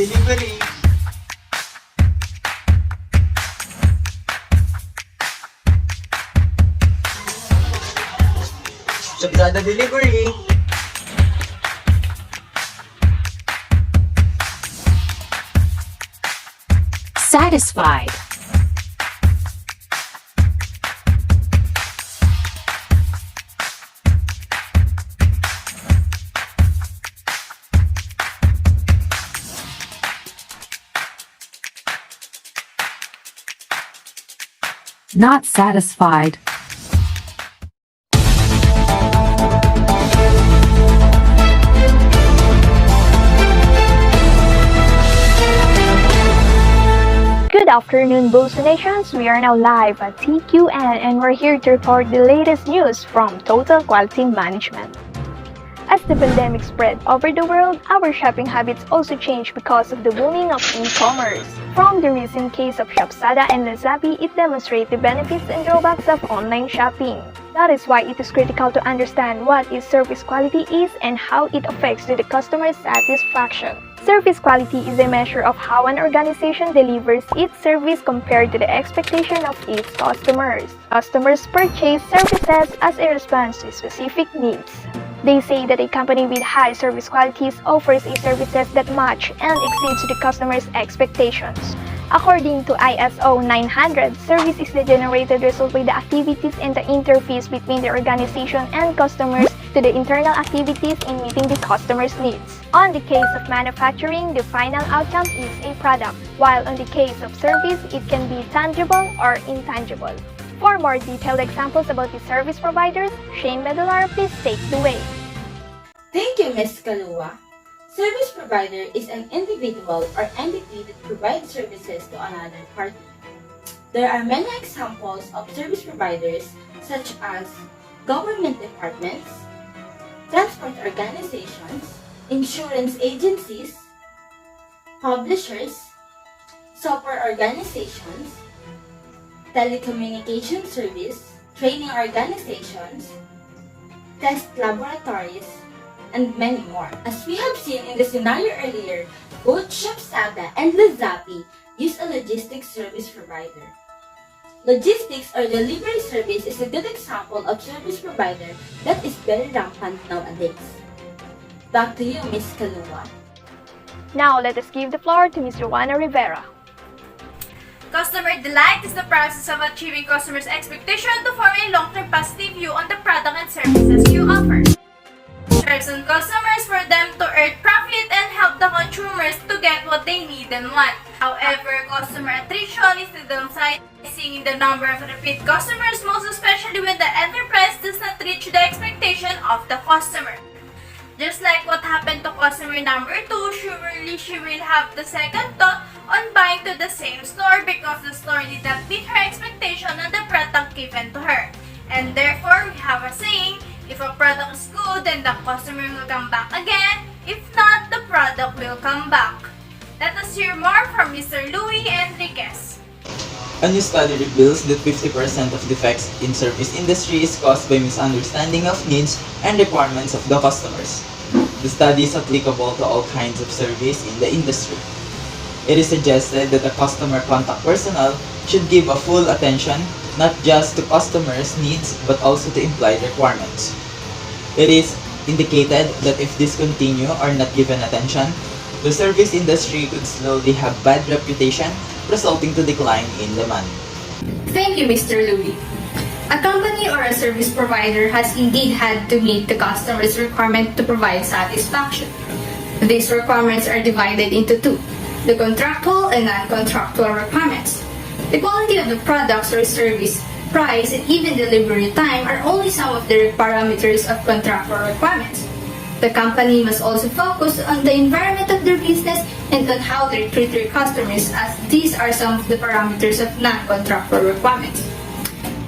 Delivery. Shabrada Delivery. Satisfied. Not satisfied. Good afternoon, Boso Nations. We are now live at TQM and we're here to report the latest news from Total Quality Management. As the pandemic spread over the world, our shopping habits also changed because of the booming of e-commerce. From the recent case of Shopsada and Lazabi, it demonstrates the benefits and drawbacks of online shopping. That is why it is critical to understand what is service quality is and how it affects the customer's satisfaction. Service quality is a measure of how an organization delivers its service compared to the expectation of its customers. Customers purchase services as a response to specific needs. They say that a company with high service qualities offers a services that match and exceeds the customer's expectations. According to ISO 900, service is the generated result by the activities and the interface between the organization and customers to the internal activities in meeting the customer's needs. On the case of manufacturing, the final outcome is a product, while on the case of service, it can be tangible or intangible. For more detailed examples about the service providers, Shane Medular, please take the way. Thank you, Ms. Kalua. Service provider is an individual or entity that provides services to another party. There are many examples of service providers such as government departments, transport organizations, insurance agencies, publishers, software organizations, telecommunication service, training organizations, test laboratories, and many more. As we have seen in the scenario earlier, both Shopsada and Lazabi use a logistics service provider. Logistics or delivery service is a good example of service provider that is very rampant nowadays. Back to you, Ms. Kalua. Now, let us give the floor to Ms. Juana Rivera. Customer delight is the process of achieving customers' expectation to form a long-term positive view on the product and services you offer. Serves on customers for them to earn profit and help the consumers to get what they need and want. However, customer attrition is the downside, seeing the number of repeat customers, most especially when the enterprise does not reach the expectation of the customer. Just like what happened to customer number 2, surely she will have the second thought on buying to the same store because the store did not meet her expectation on the product given to her. And therefore, we have a saying, if a product is good, then the customer will come back again. If not, the product will come back. Let us hear more from Mr. Louis Enriquez. A new study reveals that 50% of defects in service industry is caused by misunderstanding of needs and requirements of the customers. The study is applicable to all kinds of service in the industry. It is suggested that the customer contact personnel should give a full attention not just to customers' needs but also to implied requirements. It is indicated that if this continue or not given attention, the service industry could slowly have bad reputation, resulting to decline in demand. Thank you, Mr. Louis. A company or a service provider has indeed had to meet the customer's requirement to provide satisfaction. These requirements are divided into two: the contractual and non-contractual requirements. The quality of the products or service, price, and even delivery time are only some of the parameters of contractual requirements. The company must also focus on the environment of their business and on how they treat their customers, as these are some of the parameters of non-contractual requirements.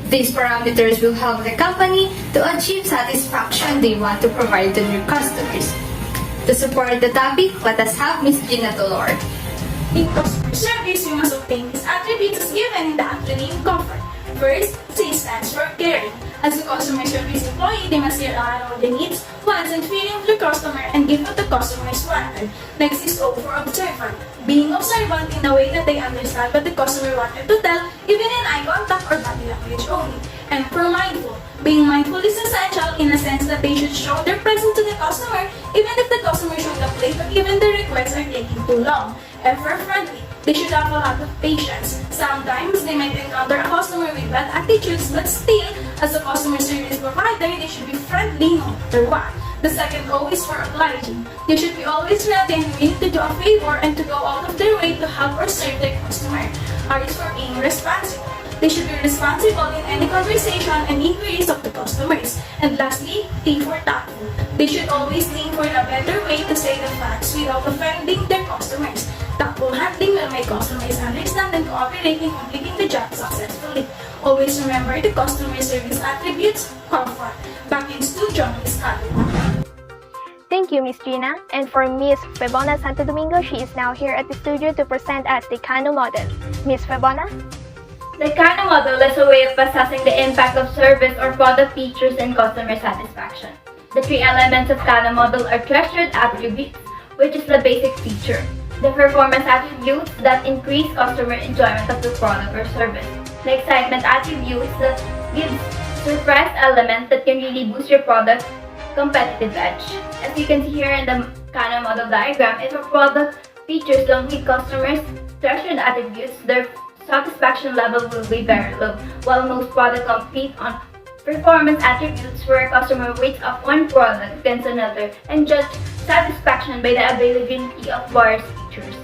These parameters will help the company to achieve satisfaction they want to provide to their customers. To support the topic, let us have Ms. Gina Dolor. In customer service, you must obtain these attributes given in the acronym COMFORT. First, C stands for caring. As a customer service employee, they must hear out all the needs, wants and feeling of the customer and give what the customer is wanted. Next is O for observant. Being observant in a way that they understand what the customer wanted to tell, even in eye contact or body language only. And for mindful. Being mindful is essential in a sense that they should show their presence to the customer even if the customer should have late or even the requests are taking too long. And for friendly. They should have a lot of patience. Sometimes they might encounter a customer with bad attitudes, but still, as a customer service provider, they should be friendly no matter what. The second O is for obliging. They should be always ready and willing to do a favor and to go out of their way to help or serve their customer. R is for being responsible. They should be responsible in any conversation and inquiries of the customers. And lastly, T for tactful. They should always think for a better way to say the facts without offending their customers. Tactful handling will make customers understand and cooperate in completing the job successfully. Always remember the customer service attributes. Comfort. Back in studio, Ms. Calvin. Thank you, Miss Gina. And for Miss Febona Santo Domingo, she is now here at the studio to present us the Kano model. Miss Febona? The Kano model is a way of assessing the impact of service or product features and customer satisfaction. The three elements of Kano model are treasured attributes, which is the basic feature. The performance attributes that increase customer enjoyment of the product or service. The excitement attributes that gives surprise element that can really boost your product competitive edge. As you can see here in the Kano model diagram, if a product features don't meet customers' treasured attributes, their satisfaction level will be very low, while most products compete on performance attributes where a customer weights up one product against another and judge satisfaction by the availability of various features.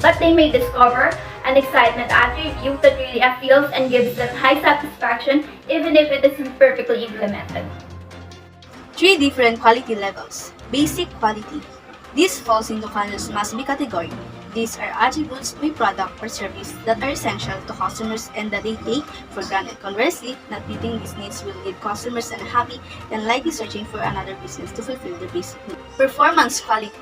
But they may discover an excitement attribute that really appeals and gives them high satisfaction even if it isn't perfectly implemented. Three different quality levels. Basic quality. This falls into Kano's must-be category. These are attributes of a product or service that are essential to customers and that they take for granted. Conversely, not meeting these needs will leave customers unhappy and likely searching for another business to fulfill their basic needs. Performance quality.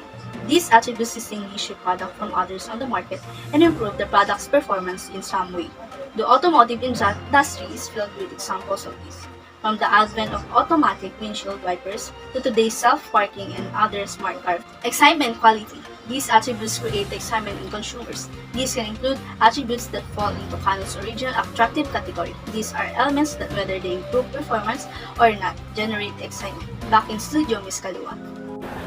These attributes distinguish your product from others on the market and improve the product's performance in some way. The automotive industry is filled with examples of this. From the advent of automatic windshield wipers to today's self-parking and other smart cars. Excitement quality. These attributes create excitement in consumers. These can include attributes that fall into Kano's original attractive category. These are elements that whether they improve performance or not, generate excitement. Back in studio, Ms. Kaluan.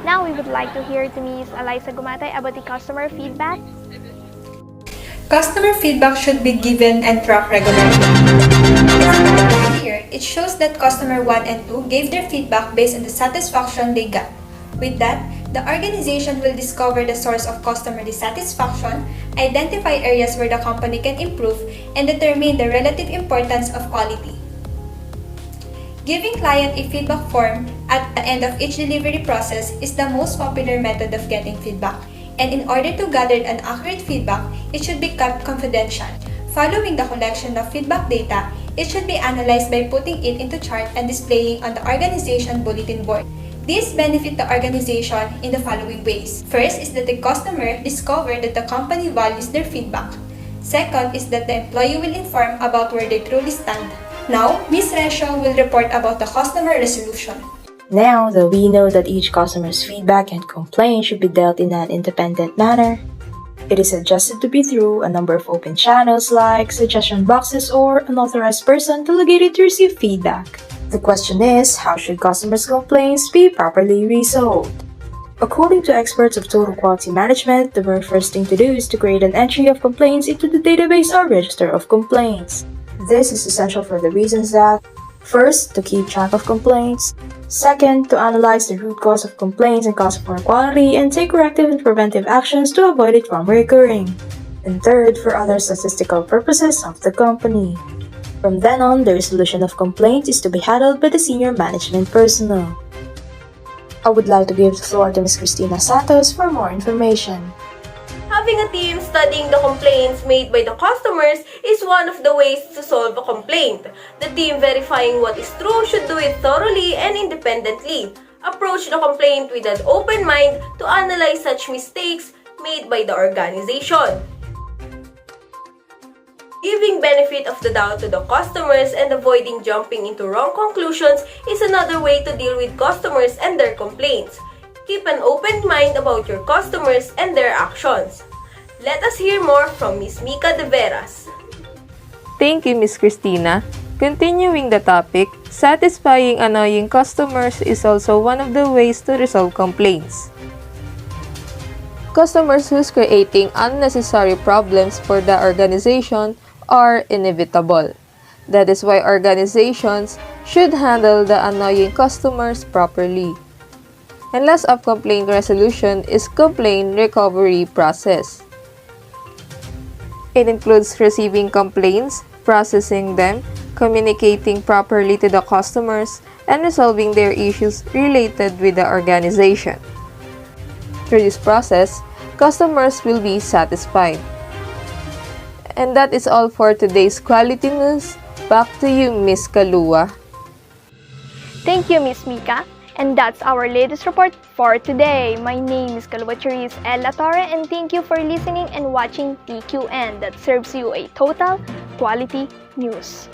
Now we would like to hear to Ms. Eliza Gumatay about the customer feedback. Customer feedback should be given and tracked regularly. Here, it shows that customer 1 and 2 gave their feedback based on the satisfaction they got. With that, the organization will discover the source of customer dissatisfaction, identify areas where the company can improve, and determine the relative importance of quality. Giving client a feedback form at the end of each delivery process is the most popular method of getting feedback. And in order to gather an accurate feedback, it should be kept confidential. Following the collection of feedback data, it should be analyzed by putting it into chart and displaying on the organization bulletin board. This benefits the organization in the following ways. First is that the customer discover that the company values their feedback. Second is that the employee will inform about where they truly stand. Now, Ms. Resho will report about the customer resolution. Now that we know that each customer's feedback and complaint should be dealt in an independent manner, it is suggested to be through a number of open channels like suggestion boxes or an authorized person delegated to receive feedback. The question is, how should customers' complaints be properly resolved? According to experts of total quality management, the very first thing to do is to create an entry of complaints into the database or register of complaints. This is essential for the reasons that first, to keep track of complaints. Second, to analyze the root cause of complaints and customer quality and take corrective and preventive actions to avoid it from recurring. And third, for other statistical purposes of the company. From then on, the resolution of complaints is to be handled by the senior management personnel. I would like to give the floor to Ms. Cristina Santos for more information. Having a team studying the complaints made by the customers is one of the ways to solve a complaint. The team verifying what is true should do it thoroughly and independently. Approach the complaint with an open mind to analyze such mistakes made by the organization. Giving benefit of the doubt to the customers and avoiding jumping into wrong conclusions is another way to deal with customers and their complaints. Keep an open mind about your customers and their actions. Let us hear more from Ms. Mika De Veras. Thank you, Ms. Christina. Continuing the topic, satisfying annoying customers is also one of the ways to resolve complaints. Customers who's creating unnecessary problems for the organization are inevitable. That is why organizations should handle the annoying customers properly. And last of complaint resolution is complaint recovery process. It includes receiving complaints, processing them, communicating properly to the customers, and resolving their issues related with the organization. Through this process, customers will be satisfied. And that is all for today's Quality News. Back to you, Ms. Kalua. Thank you, Ms. Mika. And that's our latest report for today. My name is Kalua Cherise L. La Torre, and thank you for listening and watching TQN that serves you a total quality news.